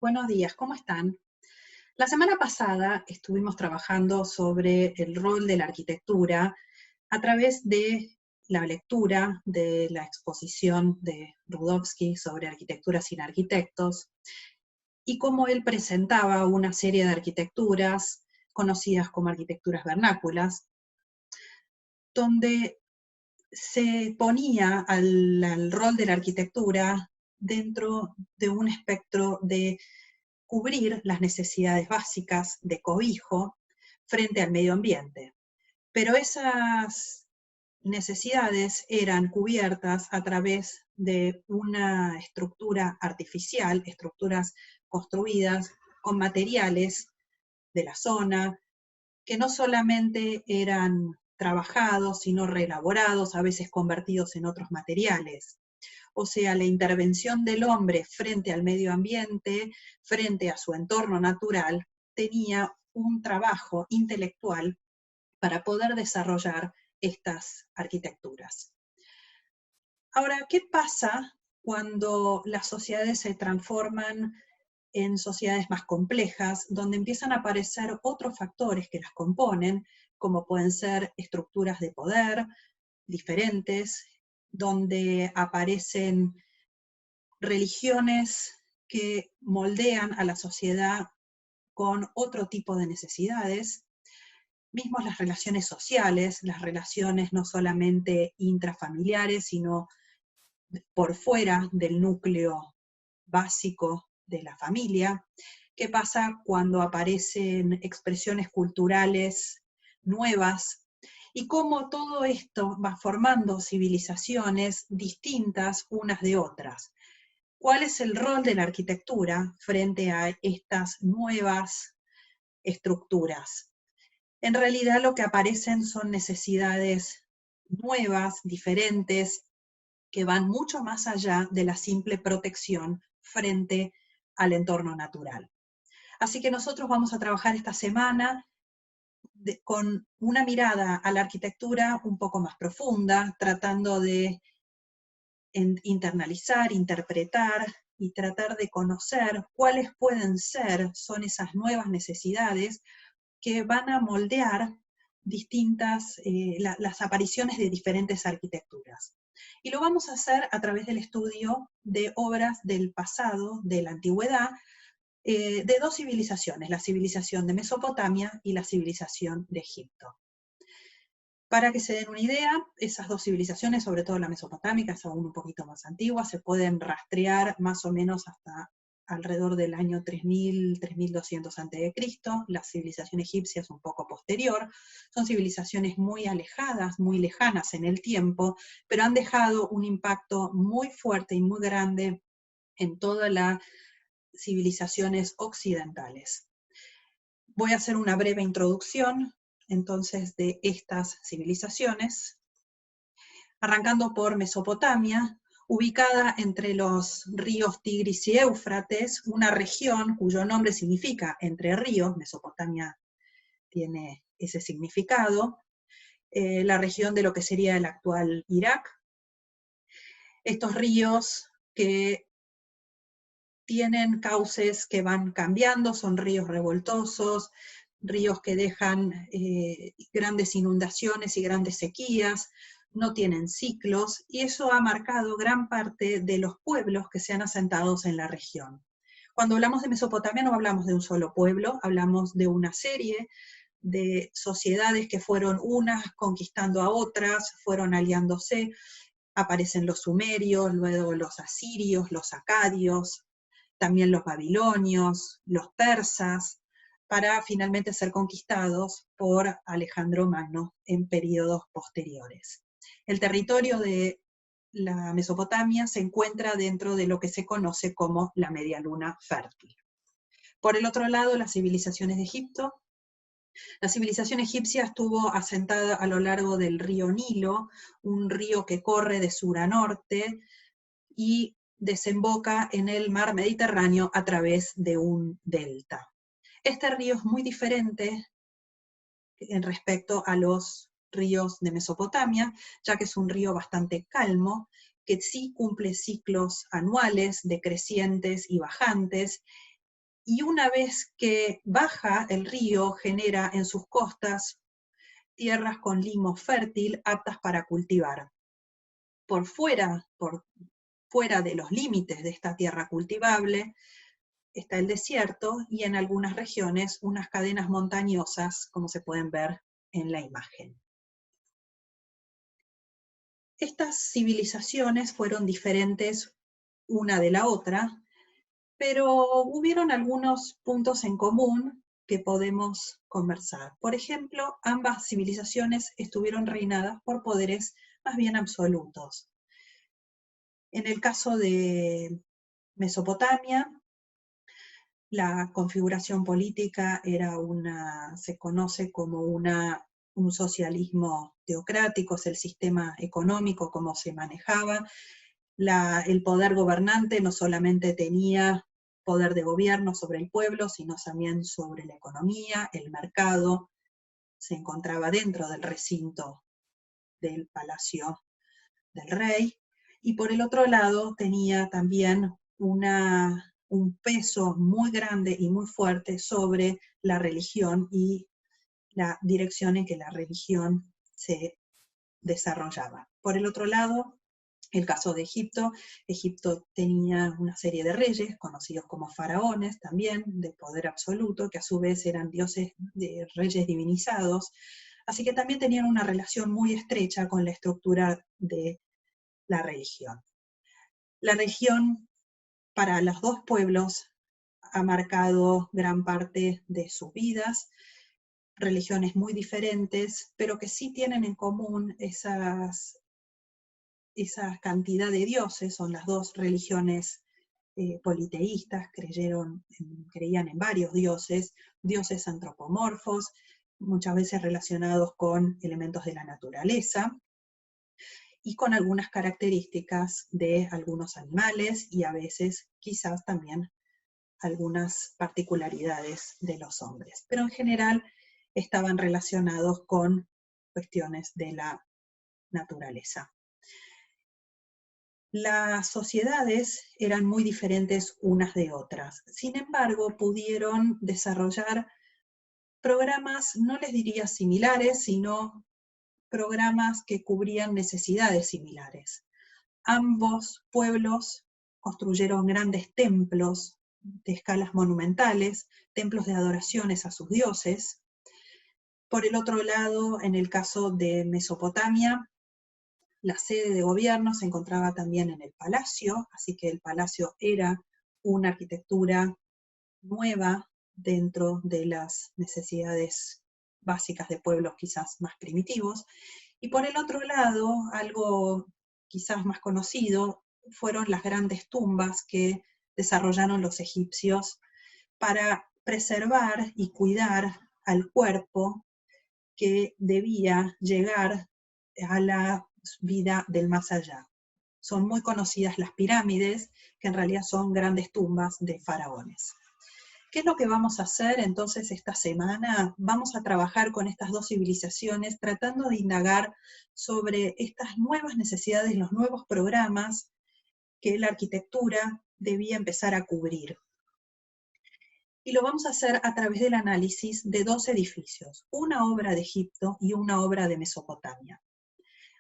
Buenos días, ¿cómo están? La semana pasada estuvimos trabajando sobre el rol de la arquitectura a través de la lectura de la exposición de Rudowski sobre arquitectura sin arquitectos y cómo él presentaba una serie de arquitecturas conocidas como arquitecturas vernáculas, donde se ponía al rol de la arquitectura dentro de un espectro de cubrir las necesidades básicas de cobijo frente al medio ambiente. Pero esas necesidades eran cubiertas a través de una estructura artificial, estructuras construidas con materiales de la zona, que no solamente eran trabajados, sino reelaborados, a veces convertidos en otros materiales. O sea, la intervención del hombre frente al medio ambiente, frente a su entorno natural, tenía un trabajo intelectual para poder desarrollar estas arquitecturas. Ahora, ¿qué pasa cuando las sociedades se transforman en sociedades más complejas, donde empiezan a aparecer otros factores que las componen, como pueden ser estructuras de poder diferentes, donde aparecen religiones que moldean a la sociedad con otro tipo de necesidades, mismos las relaciones sociales, las relaciones no solamente intrafamiliares, sino por fuera del núcleo básico de la familia? ¿Qué pasa cuando aparecen expresiones culturales nuevas? Y cómo todo esto va formando civilizaciones distintas unas de otras. ¿Cuál es el rol de la arquitectura frente a estas nuevas estructuras? En realidad lo que aparecen son necesidades nuevas, diferentes, que van mucho más allá de la simple protección frente al entorno natural. Así que nosotros vamos a trabajar esta semana con una mirada a la arquitectura un poco más profunda, tratando de internalizar, interpretar y tratar de conocer cuáles son esas nuevas necesidades que van a moldear las apariciones de diferentes arquitecturas. Y lo vamos a hacer a través del estudio de obras del pasado, de la antigüedad, de dos civilizaciones, la civilización de Mesopotamia y la civilización de Egipto. Para que se den una idea, esas dos civilizaciones, sobre todo la mesopotámica, es aún un poquito más antigua, se pueden rastrear más o menos hasta alrededor del año 3000, 3200 a.C., la civilización egipcia es un poco posterior, son civilizaciones muy alejadas, muy lejanas en el tiempo, pero han dejado un impacto muy fuerte y muy grande en todas las civilizaciones occidentales. Voy a hacer una breve introducción entonces de estas civilizaciones, arrancando por Mesopotamia, ubicada entre los ríos Tigris y Éufrates, una región cuyo nombre significa entre ríos. Mesopotamia tiene ese significado, la región de lo que sería el actual Irak. Estos ríos que tienen cauces que van cambiando, son ríos revoltosos, ríos que dejan grandes inundaciones y grandes sequías, no tienen ciclos, y eso ha marcado gran parte de los pueblos que se han asentado en la región. Cuando hablamos de Mesopotamia no hablamos de un solo pueblo, hablamos de una serie de sociedades que fueron unas conquistando a otras, fueron aliándose, aparecen los sumerios, luego los asirios, los acadios, también los babilonios, los persas, para finalmente ser conquistados por Alejandro Magno en periodos posteriores. El territorio de la Mesopotamia se encuentra dentro de lo que se conoce como la Media Luna Fértil. Por el otro lado, las civilizaciones de Egipto. La civilización egipcia estuvo asentada a lo largo del río Nilo, un río que corre de sur a norte y desemboca en el mar Mediterráneo a través de un delta. Este río es muy diferente en respecto a los ríos de Mesopotamia, ya que es un río bastante calmo, que sí cumple ciclos anuales decrecientes y bajantes, y una vez que baja el río, genera en sus costas tierras con limo fértil aptas para cultivar. Por fuera de los límites de esta tierra cultivable está el desierto y en algunas regiones unas cadenas montañosas, como se pueden ver en la imagen. Estas civilizaciones fueron diferentes una de la otra, pero hubieron algunos puntos en común que podemos conversar. Por ejemplo, ambas civilizaciones estuvieron reinadas por poderes más bien absolutos. En el caso de Mesopotamia, la configuración política era se conoce como un socialismo teocrático, es el sistema económico como se manejaba. El poder gobernante no solamente tenía poder de gobierno sobre el pueblo, sino también sobre la economía, el mercado, se encontraba dentro del recinto del palacio del rey, y por el otro lado tenía también un peso muy grande y muy fuerte sobre la religión y la dirección en que la religión se desarrollaba. Por el otro lado, el caso de Egipto, Egipto tenía una serie de reyes, conocidos como faraones también, de poder absoluto, que a su vez eran dioses, reyes divinizados, así que también tenían una relación muy estrecha con la estructura de la religión. La religión para los dos pueblos ha marcado gran parte de sus vidas, religiones muy diferentes, pero que sí tienen en común esa cantidad de dioses. Son las dos religiones politeístas, creían en varios dioses, dioses antropomorfos, muchas veces relacionados con elementos de la naturaleza, y con algunas características de algunos animales y a veces quizás también algunas particularidades de los hombres. Pero en general estaban relacionados con cuestiones de la naturaleza. Las sociedades eran muy diferentes unas de otras. Sin embargo, pudieron desarrollar programas, no les diría similares, sino programas que cubrían necesidades similares. Ambos pueblos construyeron grandes templos de escalas monumentales, templos de adoraciones a sus dioses. Por el otro lado, en el caso de Mesopotamia, la sede de gobierno se encontraba también en el palacio, así que el palacio era una arquitectura nueva dentro de las necesidades básicas de pueblos quizás más primitivos. Y por el otro lado, algo quizás más conocido, fueron las grandes tumbas que desarrollaron los egipcios para preservar y cuidar al cuerpo que debía llegar a la vida del más allá. Son muy conocidas las pirámides, que en realidad son grandes tumbas de faraones. ¿Qué es lo que vamos a hacer entonces esta semana? Vamos a trabajar con estas dos civilizaciones, tratando de indagar sobre estas nuevas necesidades, los nuevos programas que la arquitectura debía empezar a cubrir. Y lo vamos a hacer a través del análisis de dos edificios, una obra de Egipto y una obra de Mesopotamia.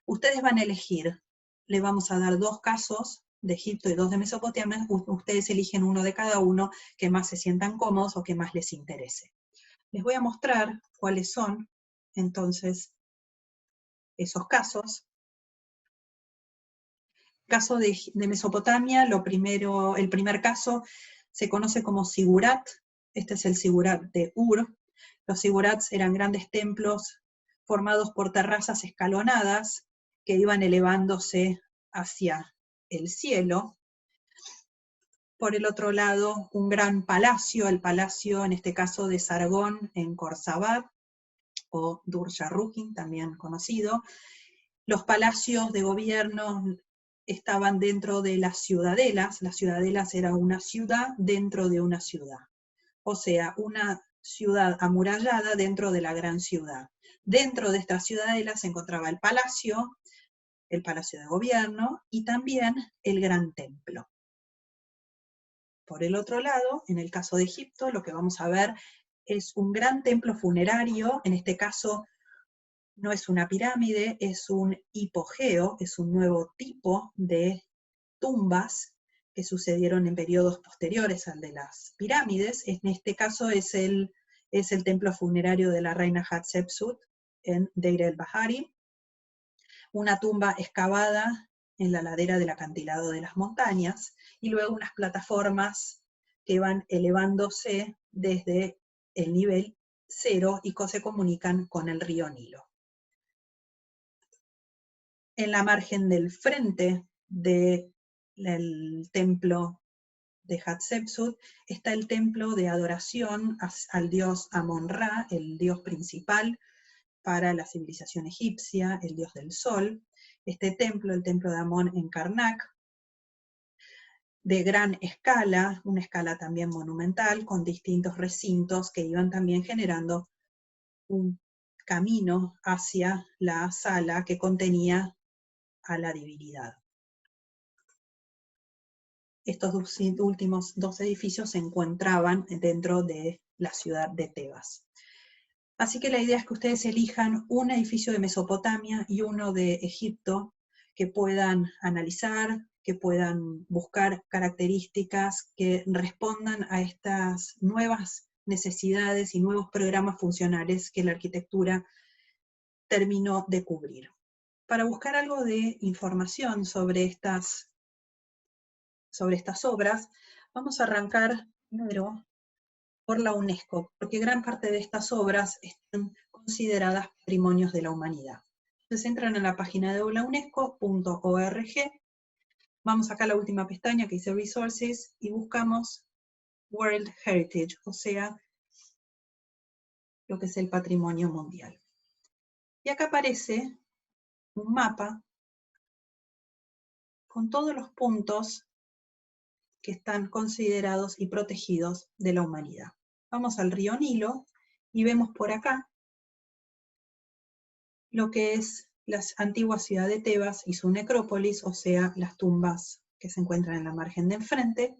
Ustedes van a elegir, le vamos a dar dos casos de Egipto y dos de Mesopotamia, ustedes eligen uno de cada uno que más se sientan cómodos o que más les interese. Les voy a mostrar cuáles son, entonces, esos casos. Caso de Mesopotamia, el primer caso se conoce como Sigurat. Este es el Sigurat de Ur. Los Sigurats eran grandes templos formados por terrazas escalonadas que iban elevándose hacia el cielo. Por el otro lado, un gran palacio, el palacio en este caso de Sargón en Khorsabad, o Dur-Sharrukin, también conocido. Los palacios de gobierno estaban dentro de las ciudadelas. Las ciudadelas era una ciudad dentro de una ciudad. O sea, una ciudad amurallada dentro de la gran ciudad. Dentro de esta ciudadela se encontraba el palacio de gobierno y también el gran templo. Por el otro lado, en el caso de Egipto, lo que vamos a ver es un gran templo funerario, en este caso no es una pirámide, es un hipogeo, es un nuevo tipo de tumbas que sucedieron en periodos posteriores al de las pirámides. En este caso es el templo funerario de la reina Hatshepsut en Deir el-Bahari, una tumba excavada en la ladera del acantilado de las montañas, y luego unas plataformas que van elevándose desde el nivel cero y que se comunican con el río Nilo. En la margen del frente del templo de Hatshepsut está el templo de adoración al dios Amon-Ra, el dios principal para la civilización egipcia, el dios del sol. Este templo, el templo de Amón en Karnak, de gran escala, una escala también monumental, con distintos recintos que iban también generando un camino hacia la sala que contenía a la divinidad. Estos últimos dos edificios se encontraban dentro de la ciudad de Tebas. Así que la idea es que ustedes elijan un edificio de Mesopotamia y uno de Egipto que puedan analizar, que puedan buscar características que respondan a estas nuevas necesidades y nuevos programas funcionales que la arquitectura terminó de cubrir. Para buscar algo de información sobre estas obras, vamos a arrancar primero por la UNESCO, porque gran parte de estas obras están consideradas patrimonios de la humanidad. Entonces entran a la página de la unesco.org, vamos acá a la última pestaña que dice Resources, y buscamos World Heritage, o sea, lo que es el patrimonio mundial. Y acá aparece un mapa con todos los puntos que están considerados y protegidos de la humanidad. Vamos al río Nilo y vemos por acá lo que es la antigua ciudad de Tebas y su necrópolis, o sea, las tumbas que se encuentran en la margen de enfrente.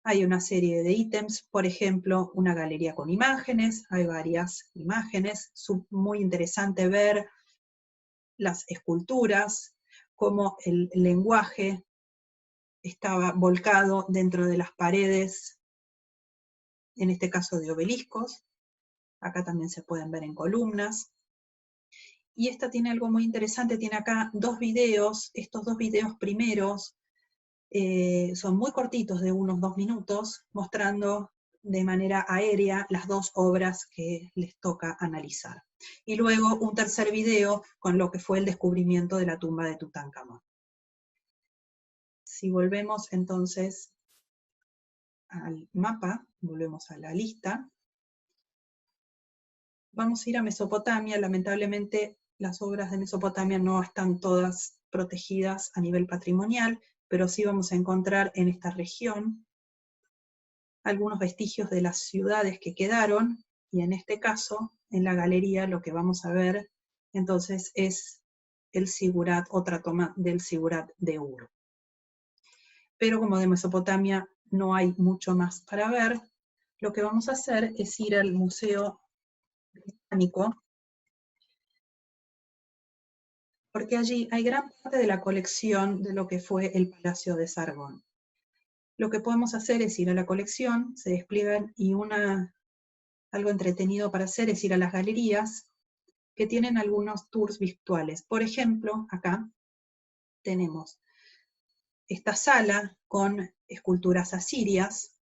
Hay una serie de ítems, por ejemplo, una galería con imágenes, hay varias imágenes, muy interesante ver las esculturas, cómo el lenguaje estaba volcado dentro de las paredes, en este caso de obeliscos. Acá también se pueden ver en columnas. Y esta tiene algo muy interesante, tiene acá dos videos, estos dos videos primeros son muy cortitos, de unos 2 minutos, mostrando de manera aérea las dos obras que les toca analizar. Y luego un tercer video con lo que fue el descubrimiento de la tumba de Tutankamón. Si volvemos entonces al mapa, volvemos a la lista, vamos a ir a Mesopotamia. Lamentablemente las obras de Mesopotamia no están todas protegidas a nivel patrimonial, pero sí vamos a encontrar en esta región algunos vestigios de las ciudades que quedaron, y en este caso, en la galería, lo que vamos a ver entonces es el Sigurat, otra toma del Sigurat de Ur. Pero como de Mesopotamia no hay mucho más para ver, lo que vamos a hacer es ir al Museo Británico, porque allí hay gran parte de la colección de lo que fue el Palacio de Sargón. Lo que podemos hacer es ir a la colección, se despliegan, y algo entretenido para hacer es ir a las galerías, que tienen algunos tours virtuales. Por ejemplo, acá tenemos esta sala con esculturas asirias,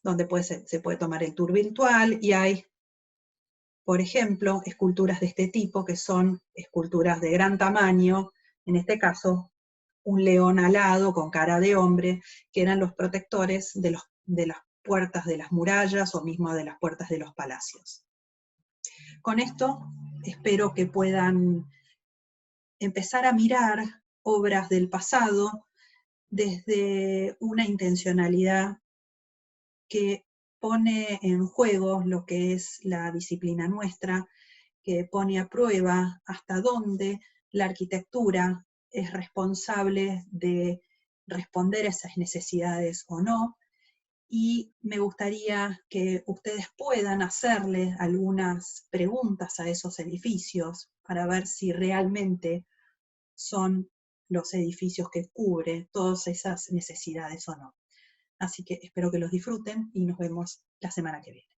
donde se puede tomar el tour virtual, y hay, por ejemplo, esculturas de este tipo, que son esculturas de gran tamaño, en este caso, un león alado con cara de hombre, que eran los protectores de las puertas de las murallas o mismo de las puertas de los palacios. Con esto espero que puedan empezar a mirar obras del pasado desde una intencionalidad que pone en juego lo que es la disciplina nuestra, que pone a prueba hasta dónde la arquitectura es responsable de responder a esas necesidades o no, y me gustaría que ustedes puedan hacerle algunas preguntas a esos edificios para ver si realmente son los edificios que cubren todas esas necesidades o no. Así que espero que los disfruten y nos vemos la semana que viene.